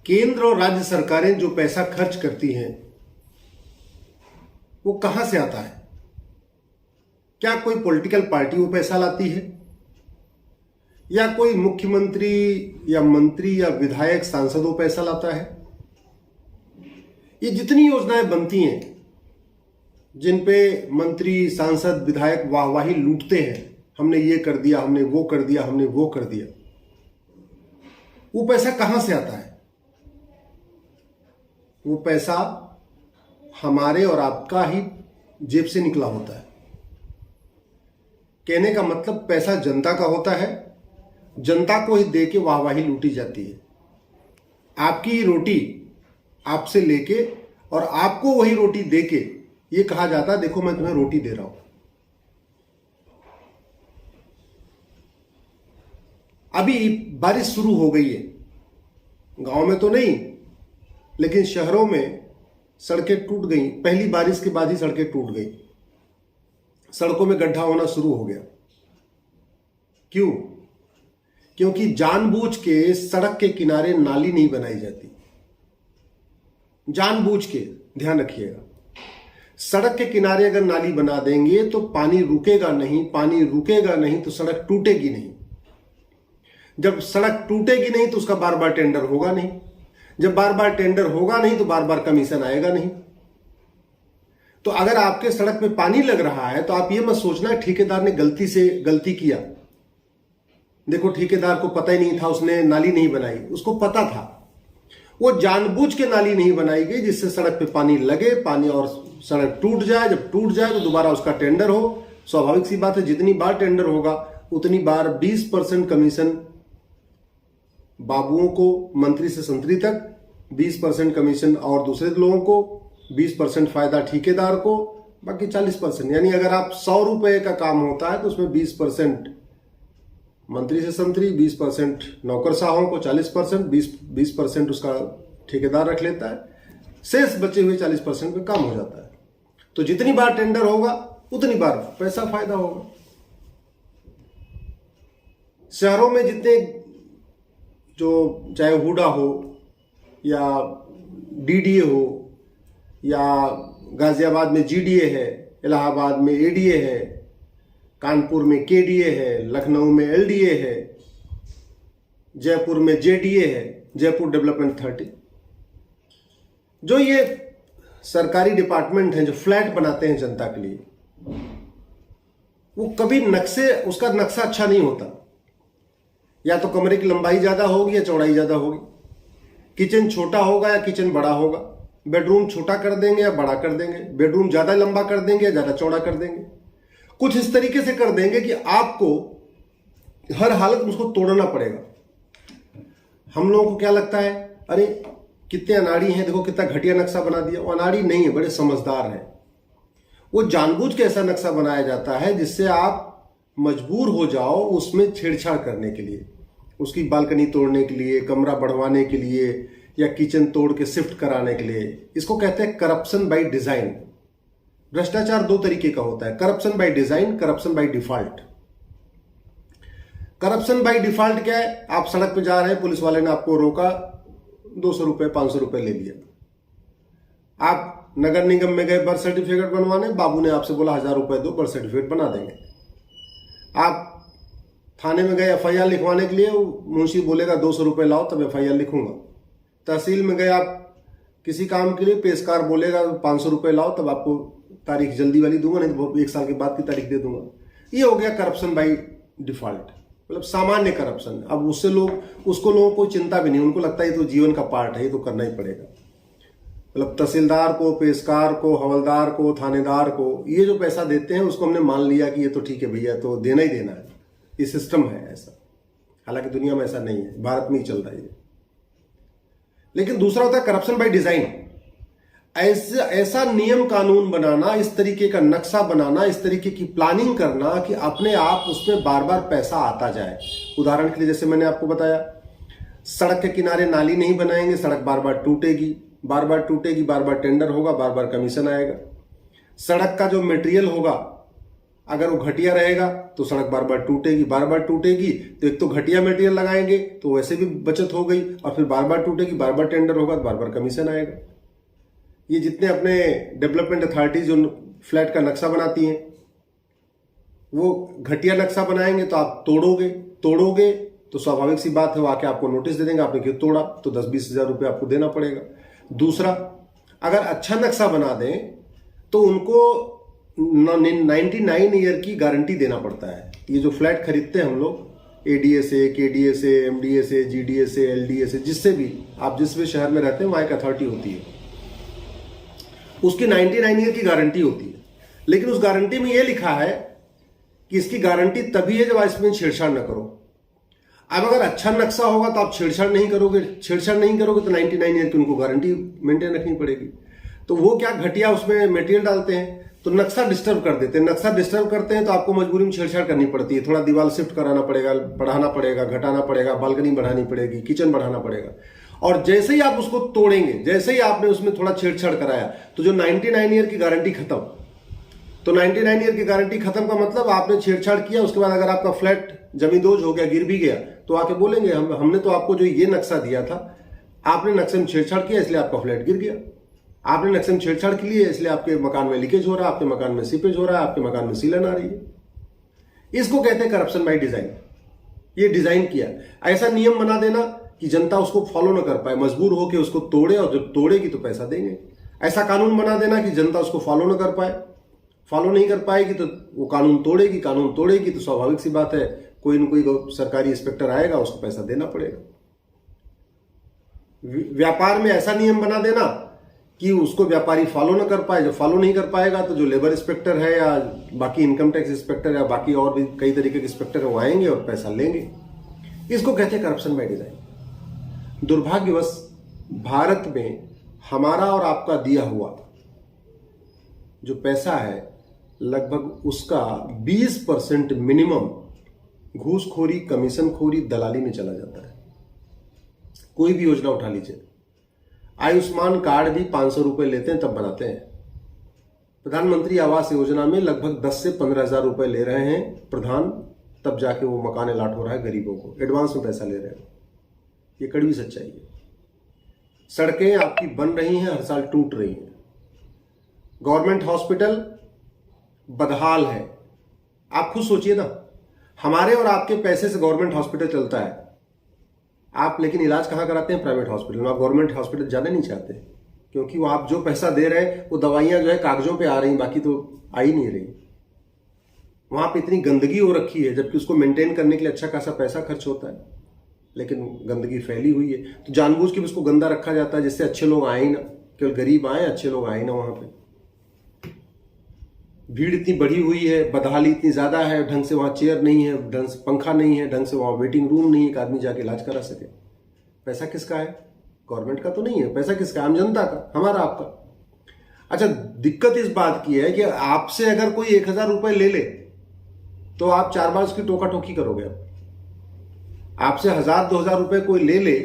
केंद्र और राज्य सरकारें जो पैसा खर्च करती हैं वो कहां से आता है? क्या कोई पॉलिटिकल पार्टी वो पैसा लाती है, या कोई मुख्यमंत्री या मंत्री या विधायक सांसद वो पैसा लाता है? ये जितनी योजनाएं बनती हैं जिन पे मंत्री सांसद विधायक वाहवाही लूटते हैं, हमने ये कर दिया, हमने वो कर दिया, हमने वो कर दिया, वो पैसा कहां से आता है? वो पैसा हमारे और आपका ही जेब से निकला होता है। कहने का मतलब पैसा जनता का होता है, जनता को ही दे के वाहवाही लूटी जाती है। आपकी ही रोटी आपसे लेके और आपको वही रोटी दे के ये कहा जाता है देखो मैं तुम्हें रोटी दे रहा हूं। अभी बारिश शुरू हो गई है, गांव में तो नहीं लेकिन शहरों में सड़कें टूट गई। पहली बारिश के बाद ही सड़कें टूट गई, सड़कों में गड्ढा होना शुरू हो गया। क्यों? क्योंकि जानबूझ के सड़क के किनारे नाली नहीं बनाई जाती। जानबूझ के, ध्यान रखिएगा, सड़क के किनारे अगर नाली बना देंगे तो पानी रुकेगा नहीं, पानी रुकेगा नहीं तो सड़क टूटेगी नहीं। जब सड़क टूटेगी नहीं तो उसका बार बार टेंडर होगा नहीं, जब बार बार टेंडर होगा नहीं तो बार बार कमीशन आएगा नहीं। तो अगर आपके सड़क पे पानी लग रहा है तो आप ये मत सोचना ठेकेदार ने गलती किया। देखो ठेकेदार को पता ही नहीं था, उसने नाली नहीं बनाई, उसको पता था। वो जानबूझ के नाली नहीं बनाई गई जिससे सड़क पे पानी लगे, पानी और सड़क टूट जाए। जब टूट जाए तो दोबारा उसका टेंडर हो। स्वाभाविक सी बात है, जितनी बार टेंडर होगा उतनी बार 20% कमीशन बाबुओं को, मंत्री से संतरी तक 20% कमीशन और दूसरे लोगों को, 20% फायदा ठेकेदार को, बाकी 40%। यानी अगर आप 100 रुपए का काम होता है तो उसमें 20% मंत्री से संतरी, 20% नौकरशाहों को, 40% 20% उसका ठेकेदार रख लेता है। शेष बचे हुए 40% पे काम हो जाता है। तो जितनी बार टेंडर होगा उतनी बार पैसा फायदा होगा। शहरों में जितने जो चाहे हुडा हो या डीडीए हो या गाजियाबाद में जीडीए है, इलाहाबाद में एडीए है, कानपुर में केडीए है, लखनऊ में एलडीए है, जयपुर में जेडीए है, जयपुर डेवलपमेंट अथॉरिटी, जो ये सरकारी डिपार्टमेंट हैं जो फ्लैट बनाते हैं जनता के लिए, वो कभी उसका नक्शा अच्छा नहीं होता। या तो कमरे की लंबाई ज्यादा होगी या चौड़ाई ज्यादा होगी, किचन छोटा होगा या किचन बड़ा होगा, बेडरूम छोटा कर देंगे या बड़ा कर देंगे, बेडरूम ज्यादा लंबा कर देंगे या ज्यादा चौड़ा कर देंगे। कुछ इस तरीके से कर देंगे कि आपको हर हालत में उसको तोड़ना पड़ेगा। हम लोगों को क्या लगता है, अरे कितने अनाड़ी हैं, देखो कितना घटिया नक्शा बना दिया। वो अनाड़ी नहीं है, बड़े समझदार हैं। वो जानबूझ के ऐसा नक्शा बनाया जाता है जिससे आप मजबूर हो जाओ उसमें छेड़छाड़ करने के लिए, उसकी बालकनी तोड़ने के लिए, कमरा बढ़वाने के लिए या किचन तोड़ के शिफ्ट कराने के लिए। इसको कहते हैं करप्शन बाय डिजाइन। भ्रष्टाचार दो तरीके का होता है, corruption by design, corruption by default. Corruption by default क्या है? आप सड़क पे जा रहे हैं, पुलिस वाले ने आपको रोका, 200 रुपए 500 रुपए ले लिया। आप नगर निगम में गए बर्थ सर्टिफिकेट बनवाने, बाबू ने आपसे बोला 1000 रुपए दो, बर्थ सर्टिफिकेट बना देंगे। आप थाने में गए एफआईआर लिखवाने के लिए, मुंशी बोलेगा 200 रुपए लाओ तब एफआईआर लिखूंगा। तहसील में गए आप किसी काम के लिए, पेशकार बोलेगा 500 रुपए लाओ तब आपको तारीख जल्दी वाली दूंगा, नहीं तो 1 साल के बाद की तारीख दे दूंगा। ये हो गया करप्शन बाय डिफॉल्ट, मतलब सामान्य करप्शन। अब उसको लोगों को चिंता भी नहीं, उनको लगता है ये तो जीवन का पार्ट है, ये तो करना ही पड़ेगा। मतलब तहसीलदार को, पेशकार को, हवलदार को, थानेदार को ये जो पैसा देते हैं उसको हमने मान लिया कि ये तो ठीक है भैया, तो देना ही देना है, ये सिस्टम है ऐसा। हालांकि दुनिया में ऐसा नहीं है, भारत में ही चल रहा है ये। लेकिन दूसरा होता है करप्शन बाय डिजाइन। ऐसा नियम कानून बनाना, इस तरीके का नक्शा बनाना, इस तरीके की प्लानिंग करना कि अपने आप उसमें बार बार पैसा आता जाए। उदाहरण के लिए जैसे मैंने आपको बताया, सड़क के किनारे नाली नहीं बनाएंगे, सड़क बार बार टूटेगी, बार बार टूटेगी, बार बार टेंडर होगा, बार बार कमीशन आएगा। सड़क का जो मटेरियल होगा, अगर वो घटिया रहेगा तो सड़क बार बार टूटेगी, बार बार टूटेगी तो एक तो घटिया मटेरियल लगाएंगे तो वैसे भी बचत हो गई, और फिर बार बार टूटेगी, बार बार टेंडर होगा तो बार बार कमीशन आएगा। ये जितने अपने डेवलपमेंट अथॉरिटीज जो फ्लैट का नक्शा बनाती हैं वो घटिया नक्शा बनाएंगे तो आप तोड़ोगे तो स्वाभाविक सी बात है वो आके आपको नोटिस दे देंगे, आपने क्यों तोड़ा, तो 10-20 हज़ार रुपये आपको देना पड़ेगा। दूसरा, अगर अच्छा नक्शा बना दें तो उनको 99 ईयर की गारंटी देना पड़ता है। ये जो फ्लैट खरीदते हैं हम लोग, एडीएसए, केडीएसए, एमडीएसए, जीडीएसए, एलडीएसए, जिससे भी आप जिस भी शहर में रहते हैं वहां एक अथॉरिटी होती है, उसकी 99 ईयर की गारंटी होती है। लेकिन उस गारंटी में यह लिखा है कि इसकी गारंटी तभी है जब इसमें छेड़छाड़ न करो। अब अगर अच्छा नक्शा होगा तो आप छेड़छाड़ नहीं करोगे तो 99 ईयर की उनको गारंटी मेंटेन रखनी पड़ेगी। तो वो क्या घटिया उसमें मटेरियल डालते हैं तो नक्शा डिस्टर्ब कर देते हैं। नक्शा डिस्टर्ब करते हैं तो आपको मजबूरी में छेड़छाड़ करनी पड़ती है, थोड़ा दीवार शिफ्ट कराना पड़ेगा, बढ़ाना पड़ेगा, घटाना पड़ेगा, बालकनी बढ़ानी पड़ेगी, किचन बढ़ाना पड़ेगा। और जैसे ही आप उसको तोड़ेंगे, जैसे ही आपने उसमें थोड़ा छेड़छाड़ कराया तो जो 99 ईयर की गारंटी खत्म। तो 99 ईयर की गारंटी खत्म का मतलब आपने छेड़छाड़ किया, उसके बाद अगर आपका फ्लैट जमींदोज हो गया, गिर भी गया, तो आके बोलेंगे हमने तो आपको जो ये नक्शा दिया था, आपने नक्शे में छेड़छाड़ किया इसलिए आपका फ्लैट गिर गया, आपने नक्शे में छेड़छाड़ की है इसलिए आपके मकान में लीकेज हो रहा है, आपके मकान में सीपेज हो रहा है, आपके मकान में सीलन आ रही है। इसको कहते हैं करप्शन बाय डिजाइन। ये डिजाइन किया, ऐसा नियम बना देना कि जनता उसको फॉलो ना कर पाए, मजबूर होकर उसको तोड़े, और जब तोड़ेगी तो पैसा देंगे। ऐसा कानून बना देना कि जनता उसको फॉलो ना कर पाए, फॉलो नहीं कर पाएगी तो वो कानून तोड़ेगी तो स्वाभाविक सी बात है कोई न कोई सरकारी इंस्पेक्टर आएगा, उसको पैसा देना पड़ेगा। व्यापार में ऐसा नियम बना देना कि उसको व्यापारी फॉलो ना कर पाए, जब फॉलो नहीं कर पाएगा तो जो लेबर इंस्पेक्टर है या बाकी इनकम टैक्स इंस्पेक्टर या बाकी और भी कई तरीके के इंस्पेक्टर है वो आएंगे और पैसा लेंगे। इसको कहते हैं करप्शन बाय डिजाइन। दुर्भाग्यवश भारत में हमारा और आपका दिया हुआ जो पैसा है लगभग उसका 20% मिनिमम घूसखोरी, कमीशनखोरी, दलाली में चला जाता है। कोई भी योजना उठा लीजिए, आयुष्मान कार्ड भी 500 रुपए लेते हैं तब बनाते हैं। प्रधानमंत्री आवास योजना में लगभग 10 से 15 हजार रुपए ले रहे हैं प्रधान, तब जाके वो मकान अलाट हो रहा है गरीबों को, एडवांस में पैसा ले रहे हैं। ये कड़वी सच्चाई है। सड़कें आपकी बन रही हैं, हर साल टूट रही हैं। गवर्नमेंट हॉस्पिटल बदहाल है। आप खुद सोचिए ना, हमारे और आपके पैसे से गवर्नमेंट हॉस्पिटल चलता है, आप लेकिन इलाज कहाँ कराते हैं? प्राइवेट हॉस्पिटल में। आप गवर्नमेंट हॉस्पिटल जाना नहीं चाहते क्योंकि वो आप जो पैसा दे रहे हैं वो दवाइयां जो है कागजों पे आ रही, बाकी तो आ ही नहीं रही। वहां पे इतनी गंदगी हो रखी है, जबकि उसको मेंटेन करने के लिए अच्छा खासा पैसा खर्च होता है, लेकिन गंदगी फैली हुई है। तो जानबूझ के भी उसको गंदा रखा जाता है जिससे अच्छे लोग आए ना, केवल गरीब आए, अच्छे लोग आए ना। वहां पे भीड़ इतनी बढ़ी हुई है, बदहाली इतनी ज्यादा है, ढंग से वहां चेयर नहीं है, ढंग से पंखा नहीं है, ढंग से वहां वेटिंग रूम नहीं है कि आदमी जाके इलाज करा सके। पैसा किसका है? गवर्नमेंट का तो नहीं है। पैसा किसका? आम जनता का, हमारा, आपका। अच्छा, दिक्कत इस बात की है कि आपसे अगर कोई 1000 रुपए ले ले तो आप 4 बार उसकी टोका टोकी करोगे। आपसे 1000-2000 रुपए कोई ले ले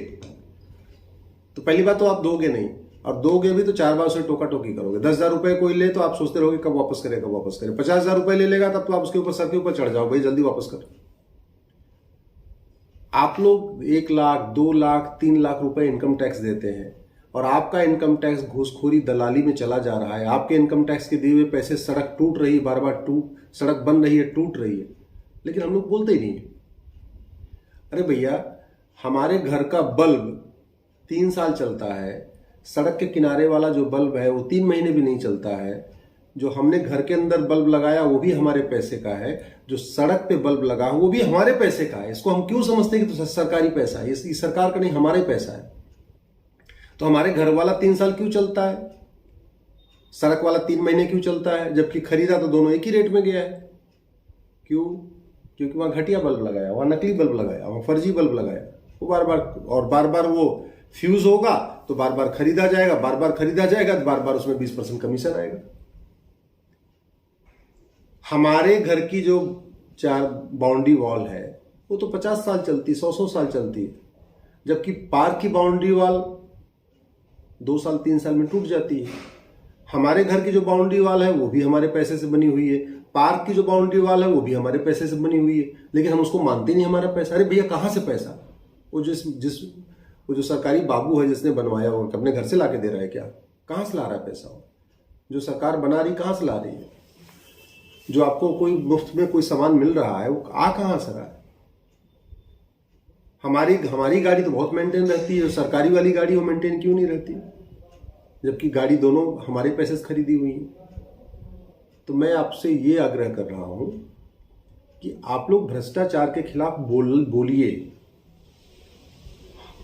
तो पहली बात तो आप दोगे नहीं, और दोगे भी तो 4 बार उसे टोका टोकी करोगे। 10,000 रुपए कोई ले तो आप सोचते रहोगे कब वापस करे, कब वापस करे। 50,000 रुपए ले लेगा तब तो आप उसके ऊपर, सर के ऊपर चढ़ जाओ, भाई जल्दी वापस कर। आप लोग 1 लाख, 2 लाख, 3 लाख रुपए इनकम टैक्स देते हैं और आपका इनकम टैक्स घूसखोरी, दलाली में चला जा रहा है। आपके इनकम टैक्स के दिए हुए पैसे, सड़क टूट रही, बार बार सड़क बन रही है, टूट रही है, लेकिन हम लोग बोलते ही नहीं। अरे भैया, हमारे घर का बल्ब 3 साल चलता है, सड़क के किनारे वाला जो बल्ब है वो 3 महीने भी नहीं चलता है। जो हमने घर के अंदर बल्ब लगाया वो भी हमारे पैसे का है, जो सड़क पे बल्ब लगा वो भी हमारे पैसे का है। इसको हम क्यों समझते हैं कि तो सरकारी पैसा है? ये सरकार का नहीं, हमारे पैसा है। तो हमारे घर वाला 3 साल क्यों चलता है, सड़क वाला 3 महीने क्यों चलता है, जबकि खरीदा तो दोनों एक ही रेट में गया है? क्यों? क्योंकि वहां घटिया बल्ब लगाया, वहां नकली बल्ब लगाया, वहां फर्जी बल्ब लगाया। वो बार बार वो फ्यूज होगा तो बार बार खरीदा जाएगा, बार बार खरीदा जाएगा तो बार बार उसमें 20% कमीशन आएगा। हमारे घर की जो 4 बाउंड्री वॉल है वो तो 50 साल चलती, 100 साल चलती है, जबकि पार्क की बाउंड्री वॉल 2 साल 3 साल में टूट जाती है। हमारे घर की जो बाउंड्री वाल है वो भी हमारे पैसे से बनी हुई है, पार्क की जो बाउंड्री वाल है वो भी हमारे पैसे से बनी हुई है, लेकिन हम उसको मानते नहीं हमारा पैसा। अरे भैया कहाँ से पैसा? वो वो जो सरकारी बाबू है जिसने बनवाया वो अपने घर से लाके दे रहा है क्या? कहाँ से ला रहा है पैसा? वो जो सरकार बना रही कहाँ से ला रही है? जो आपको कोई मुफ्त में कोई सामान मिल रहा है वो कहाँ से रहा है? हमारी गाड़ी तो बहुत मेंटेन रहती है, सरकारी वाली गाड़ी वो मेंटेन क्यों नहीं रहती, जबकि गाड़ी दोनों हमारे पैसे से खरीदी हुई है? तो मैं आपसे ये आग्रह कर रहा हूं कि आप लोग भ्रष्टाचार के खिलाफ बोलिए।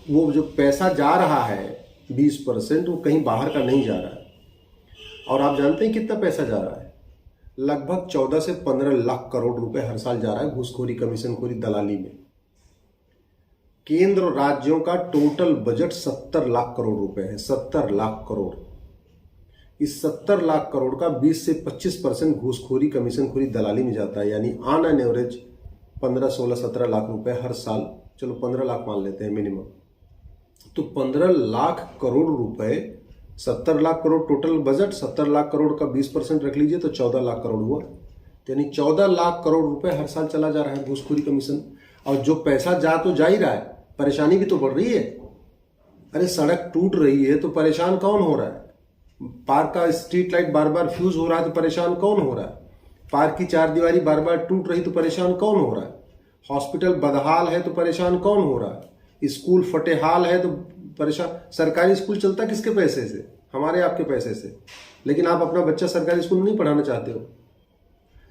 वो जो पैसा जा रहा है 20% वो कहीं बाहर का नहीं जा रहा है। और आप जानते हैं कितना पैसा जा रहा है? लगभग 14 से 15 लाख करोड़ रुपए हर साल जा रहा है घूसखोरी, कमीशनखोरी, दलाली में। केंद्र और राज्यों का टोटल बजट 70 लाख करोड़ रुपए है। 70 लाख करोड़। इस 70 लाख करोड़ का 20 से 25% घूसखोरी, कमीशनखोरी, दलाली में जाता है। यानी ऑन एन एवरेज 15, 16, 17 लाख रुपए हर साल, चलो 15 लाख मान लेते हैं मिनिमम। तो 15 लाख करोड़ रुपए, 70 लाख करोड़ टोटल बजट, 70 लाख करोड़ का 20% रख लीजिए तो 14 लाख करोड़ हुआ। यानी 14 लाख करोड़ रुपए हर साल चला जा रहा है घूसखोरी, कमीशन। और जो पैसा तो जा ही रहा है, परेशानी भी तो बढ़ रही है। अरे सड़क टूट रही है तो परेशान कौन हो रहा है? पार्क का स्ट्रीट लाइट बार बार फ्यूज हो रहा है तो परेशान कौन हो रहा है? पार्क की चारदीवारी बार बार टूट रही तो परेशान कौन हो रहा है? हॉस्पिटल बदहाल है तो परेशान कौन हो रहा है? स्कूल फटेहाल है तो परेशान। सरकारी स्कूल चलता किसके पैसे से? हमारे आपके पैसे से। लेकिन आप अपना बच्चा सरकारी स्कूल में नहीं पढ़ाना चाहते हो,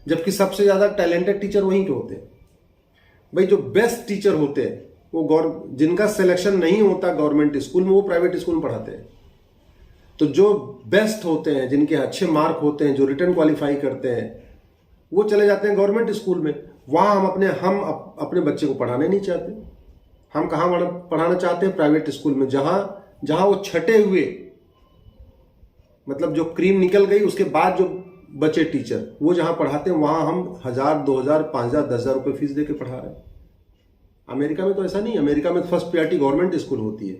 जबकि सबसे ज्यादा टैलेंटेड टीचर वहीं के होते हैं। भाई जो बेस्ट टीचर होते हैं वो जिनका सिलेक्शन नहीं होता गवर्नमेंट स्कूल में, वो प्राइवेट स्कूल में पढ़ाते हैं। तो जो बेस्ट होते हैं, जिनके अच्छे मार्क होते हैं, जो रिटर्न क्वालिफाई करते हैं, वो चले जाते हैं गवर्नमेंट स्कूल में। वहां हम अपने बच्चे को पढ़ाने नहीं चाहते। हम कहाँ पढ़ाना चाहते हैं? प्राइवेट स्कूल में, जहां वो छटे हुए, मतलब जो क्रीम निकल गई उसके बाद जो बचे टीचर, वो जहां पढ़ाते हैं वहां हम 1000, 2000, 5000, 10,000 रुपए फीस देके पढ़ा रहे हैं। अमेरिका में तो ऐसा नहीं है। अमेरिका में फर्स्ट प्रायोरिटी गवर्नमेंट स्कूल होती है।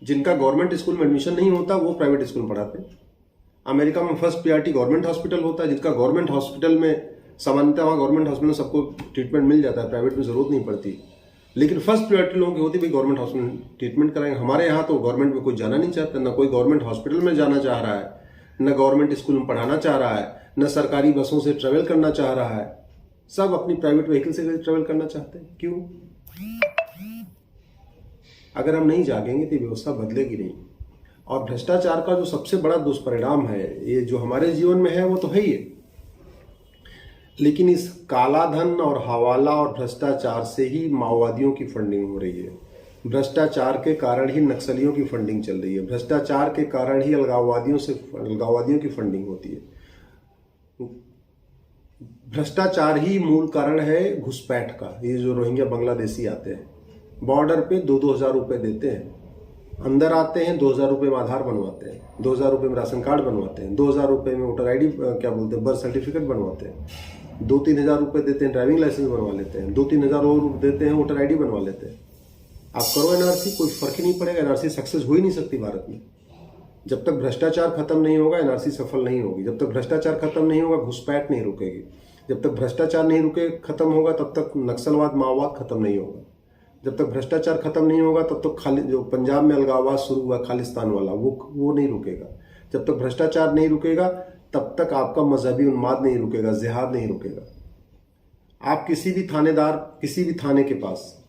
जिनका गवर्नमेंट स्कूल में एडमिशन नहीं होता वो प्राइवेट स्कूल में पढ़ाते हैं। अमेरिका में फर्स्ट प्रायोरिटी गवर्नमेंट हॉस्पिटल होता है। जिनका गवर्नमेंट हॉस्पिटल में, सामान्यतः वहाँ गवर्नमेंट हॉस्पिटल में सबको ट्रीटमेंट मिल जाता है, प्राइवेट में जरूरत नहीं पड़ती। लेकिन फर्स्ट प्रायोरिटी लोगों की होती है, भाई गवर्नमेंट हॉस्पिटल ट्रीटमेंट कराएंगे। हमारे यहाँ तो गवर्नमेंट में कोई जाना नहीं चाहता, ना कोई गवर्नमेंट हॉस्पिटल में जाना चाह रहा है, न गवर्नमेंट स्कूल में पढ़ाना चाह रहा है, न सरकारी बसों से ट्रेवल करना चाह रहा है। सब अपनी प्राइवेट व्हीकल से ट्रेवल करना चाहते हैं। क्यों? अगर हम नहीं जागेंगे तो व्यवस्था बदलेगी नहीं। और भ्रष्टाचार का जो सबसे बड़ा दुष्परिणाम है, ये जो हमारे जीवन में है वो तो है ही है, लेकिन इस काला धन और हवाला और भ्रष्टाचार से ही माओवादियों की फंडिंग हो रही है। भ्रष्टाचार के कारण ही नक्सलियों की फंडिंग चल रही है। भ्रष्टाचार के कारण ही अलगाववादियों की फंडिंग होती है। भ्रष्टाचार ही मूल कारण है घुसपैठ का। ये जो रोहिंग्या बांग्लादेशी आते हैं, बॉर्डर पे 2-2 हजार रुपए देते हैं, अंदर आते हैं, 2,000 रुपए में आधार बनवाते हैं, 2,000 रुपए में राशन कार्ड बनवाते हैं, 2,000 रुपए में वोटर आईडी बर्थ सर्टिफिकेट बनवाते हैं, 2-3 हजार रुपए देते हैं, ड्राइविंग लाइसेंस बनवा लेते हैं, 2-3 हजार और देते हैं, वोटर आईडी बनवा लेते हैं। आप करो एनआरसी, कोई फर्क ही नहीं पड़ेगा। एनआरसी सक्सेस हो ही नहीं सकती भारत में। जब तक भ्रष्टाचार खत्म नहीं होगा एनआरसी सफल नहीं होगी। जब तक भ्रष्टाचार खत्म नहीं होगा घुसपैठ नहीं रुकेगी। जब तक भ्रष्टाचार नहीं खत्म होगा तब तक नक्सलवाद, माओवाद खत्म नहीं होगा। जब तक भ्रष्टाचार खत्म नहीं होगा तब तक खाली जो पंजाब में अलगाववाद शुरू हुआ खालिस्तान वाला, वो नहीं रुकेगा। जब तक भ्रष्टाचार नहीं रुकेगा तब तक आपका मजहबी उन्माद नहीं रुकेगा, जिहाद नहीं रुकेगा। आप किसी भी थाने के पास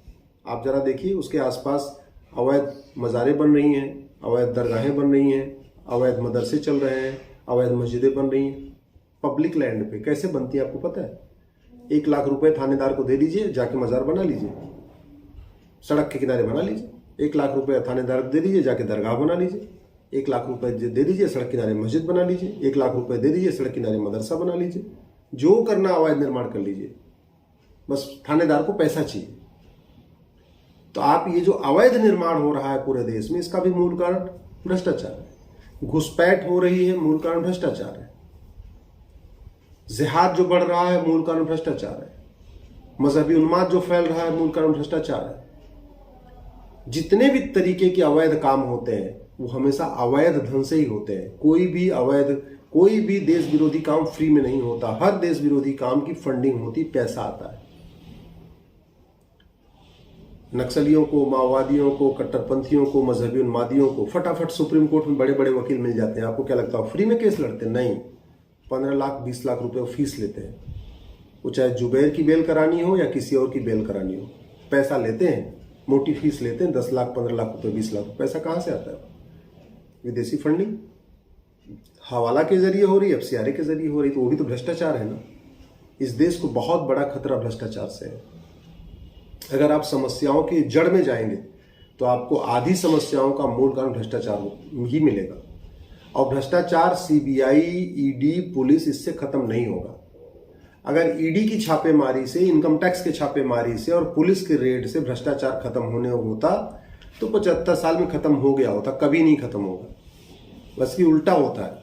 आप जरा देखिए, उसके आसपास अवैध मज़ारे बन रही हैं, अवैध दरगाहें बन रही हैं, अवैध मदरसे चल रहे हैं, अवैध मस्जिदें बन रही हैं पब्लिक लैंड पे। कैसे बनती है आपको पता है? 1 लाख रुपए थानेदार को दे दीजिए, जाके मज़ार बना लीजिए, सड़क के किनारे बना लीजिए। 1 लाख रुपए थानेदार को दे दीजिए, जाके दरगाह बना लीजिए। 1 लाख रुपए दे दीजिए, सड़क किनारे मस्जिद बना लीजिए। 1 लाख रुपए दे दीजिए, सड़क किनारे मदरसा बना लीजिए। जो करना अवैध निर्माण कर लीजिए, बस थानेदार को पैसा चाहिए। तो आप ये जो अवैध निर्माण हो रहा है पूरे देश में, इसका भी मूल कारण भ्रष्टाचार है। घुसपैठ हो रही है, मूल कारण भ्रष्टाचार है। जिहाद जो बढ़ रहा है, मूल कारण भ्रष्टाचार है। मजहबी उन्माद जो फैल रहा है, मूल कारण भ्रष्टाचार है। जितने भी तरीके के अवैध काम होते हैं वो हमेशा अवैध धन से ही होते हैं। कोई भी देश विरोधी काम फ्री में नहीं होता। हर देश विरोधी काम की फंडिंग होती, पैसा आता है। नक्सलियों को, माओवादियों को, कट्टरपंथियों को, मजहबी उन्मादियों को फटाफट सुप्रीम कोर्ट में बड़े बड़े वकील मिल जाते हैं। आपको क्या लगता है फ्री में केस लड़ते? नहीं, 15 लाख 20 लाख रुपए फीस लेते हैं। वो चाहे जुबैर की बेल करानी हो या किसी और की बेल करानी हो, पैसा लेते हैं, मोटी फीस लेते हैं। 10 लाख 15 लाख रुपए 20 लाख। पैसा कहाँ से आता है? विदेशी फंडिंग हवाला के जरिए हो रही है, एफसीआरए के जरिए हो रही, तो वो भी तो भ्रष्टाचार है ना। इस देश को बहुत बड़ा खतरा भ्रष्टाचार से है। अगर आप समस्याओं की जड़ में जाएंगे तो आपको आधी समस्याओं का मूल कारण भ्रष्टाचार ही मिलेगा। और भ्रष्टाचार सीबीआई, ईडी, पुलिस इससे खत्म नहीं होगा। अगर ईडी की छापेमारी से, इनकम टैक्स के छापेमारी से और पुलिस के रेड से भ्रष्टाचार खत्म होने होता तो 75 साल में खत्म हो गया होता। कभी नहीं खत्म होगा। बस कि उल्टा होता है।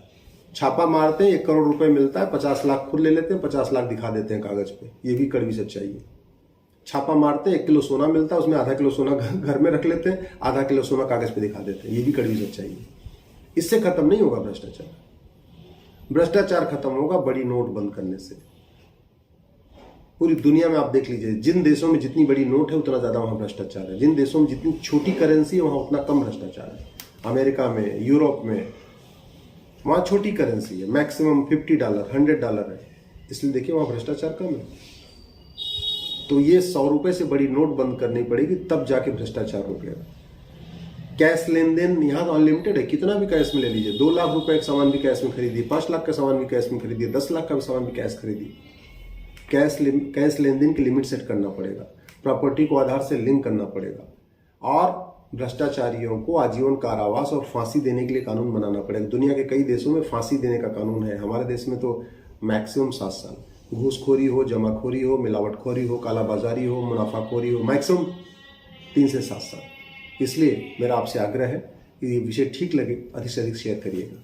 छापा मारते हैं, 1 करोड़ रुपए मिलता है, 50 लाख खुद ले लेते हैं, 50 लाख दिखा देते हैं कागज पे। ये भी कड़वी सच्चाई है। छापा मारते हैं, 1 किलो सोना मिलता है, उसमें आधा किलो सोना घर में रख लेते हैं, आधा किलो सोना कागज पे दिखा देते हैं। ये भी कड़वी सच्चाई है। इससे खत्म नहीं होगा भ्रष्टाचार। भ्रष्टाचार खत्म होगा बड़ी नोट बंद करने से। पूरी दुनिया में आप देख लीजिए, जिन देशों में जितनी बड़ी नोट है उतना ज्यादा वहां भ्रष्टाचार है। जिन देशों में जितनी छोटी करेंसी है वहां उतना कम भ्रष्टाचार है। अमेरिका में, यूरोप में, वहां छोटी करेंसी है, मैक्सिमम $50, $100 है, इसलिए देखिए वहां भ्रष्टाचार कम है। तो ये 100 रुपए से बड़ी नोट बंद करनी पड़ेगी, तब जाके भ्रष्टाचार रुकेगा। कैश लेन देन यहाँ तो अनलिमिटेड है, कितना भी कैश में ले लीजिए। 2 लाख रुपए का सामान भी कैश में खरीदिए, 5 लाख का सामान भी कैश में खरीदिए, 10 लाख का भी सामान भी कैश खरीदिए। कैश लेन देन की लिमिट सेट करना पड़ेगा, प्रॉपर्टी को आधार से लिंक करना पड़ेगा, और भ्रष्टाचारियों को आजीवन कारावास और फांसी देने के लिए कानून बनाना पड़ेगा। दुनिया के कई देशों में फांसी देने का कानून है, हमारे देश में तो मैक्सिमम 7 साल। घूसखोरी हो, जमाखोरी हो, मिलावटखोरी हो, कालाबाजारी हो, मुनाफाखोरी हो, मैक्सिमम 3 से 7 साल। इसलिए मेरा आपसे आग्रह है कि ये विषय ठीक लगे अधिक से अधिक शेयर करिएगा।